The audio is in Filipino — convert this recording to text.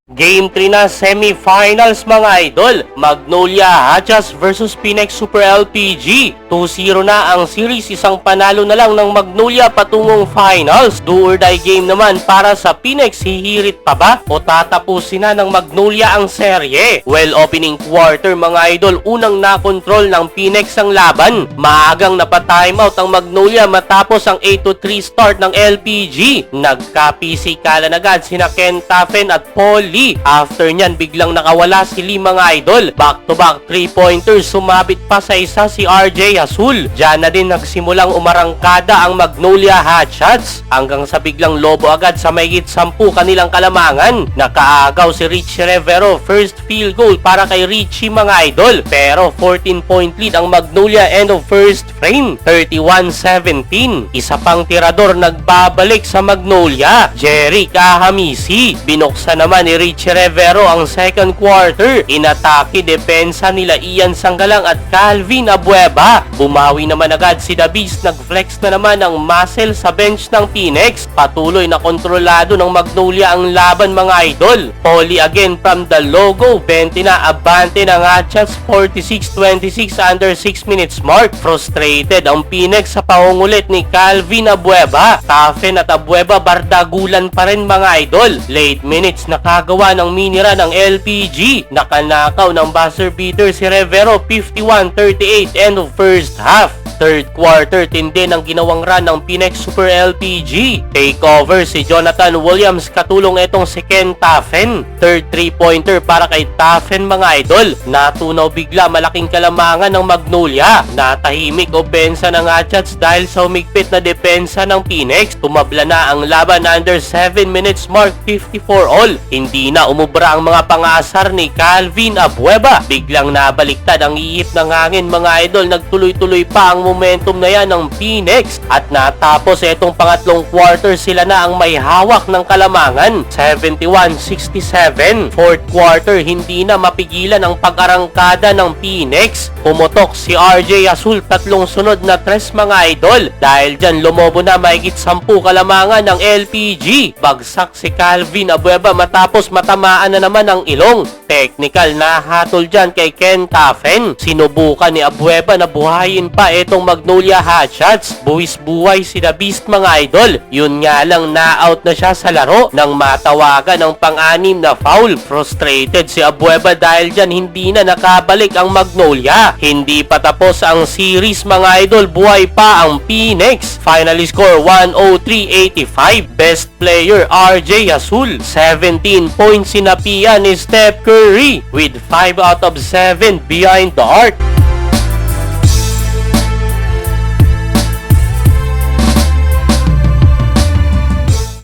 Game 3 na semifinals mga idol. Magnolia Hatchets versus Phoenix Super LPG. 2-0 na ang series, isang panalo na lang ng Magnolia patungong finals. Do or die game naman para sa Phoenix. Hihirit pa ba o tatapusin na ng Magnolia ang serye? Well, opening quarter mga idol, unang nakontrol ng Phoenix ang laban. Maagang napatimeout ang Magnolia matapos ang 8-3 start ng LPG. Nagka-pisikalan agad sina Ken Taffen at Paul Lee. After nyan, biglang nakawala si Lee mga idol. Back-to-back 3-pointers, sumabit pa sa isa si RJ Azul. Diyan na din nagsimulang umarangkada ang Magnolia Hatchets hanggang sa biglang lobo agad sa mahigit 10 kanilang kalamangan. Nakaagaw si Richie Rivero, first field goal para kay Richie mga idol. Pero 14-point lead ang Magnolia end of first frame, 31-17. Isa pang tirador nagbabalik sa Magnolia, Jerry Kahamisi. Binuksan naman ni Richie Rivero ang second quarter. Inatake depensa nila Ian Sanggalang at Calvin Abueva. Bumawi naman agad si The Beast. Nag-flex na naman ang muscle sa bench ng Phoenix. Patuloy na kontrolado ng Magnolia ang laban mga idol. Poli again from the logo. 20 na abante ng Hatchets, 46-26 under 6 minutes mark. Frustrated ang Phoenix sa pangungulit ni Calvin Abueva. Taffen at Abueva bardagulan pa rin mga idol. Late minutes nakagawa ng minira ng LPG. Nakanakaw ng buzzer beater si Rivero, 51-38 end of first half. Third quarter, tindi ng ginawang run ng Phoenix Super LPG. Takeover si Jonathan Williams, katulong itong si Ken Taffen. Third 3-pointer para kay Taffen mga idol. Natunaw bigla malaking kalamangan ng Magnolia. Natahimik opensa ng Hatchets dahil sa umigpit na depensa ng Phoenix. Tumabla na ang laban under 7 minutes mark, 54 all. Hindi na umubra ang mga pangasar ni Calvin Abueva. Biglang nabaliktad ang ihip ng hangin mga idol. Nagtuloy-tuloy pa ang momentum na yan ng Phoenix at natapos itong pangatlong quarter sila na ang may hawak ng kalamangan, 71-67. Fourth quarter, hindi na mapigilan ang pag-arangkada ng Phoenix. Pumutok si RJ Azul, tatlong sunod na tres mga idol. Dahil dyan lumobo na mahigit 10 kalamangan ng LPG. Bagsak si Calvin Abueva matapos matamaan na naman ang ilong. Technical na hatol dyan kay Ken Taffen. Sinubukan ni Abueva na buhayin pa itong Magnolia Hatchets. Buwis-buhay si The Beast mga idol. Yun nga lang, na-out na siya sa laro nang matawagan ng pang-anim na foul. Frustrated si Abueva dahil dyan hindi na nakabalik ang Magnolia. Hindi pa tapos ang series mga idol, buhay pa ang Phoenix. Final score 103-85. Best player RJ Azul. 17 points sinapian ni Steph Curry with 5 out of 7 behind the arc.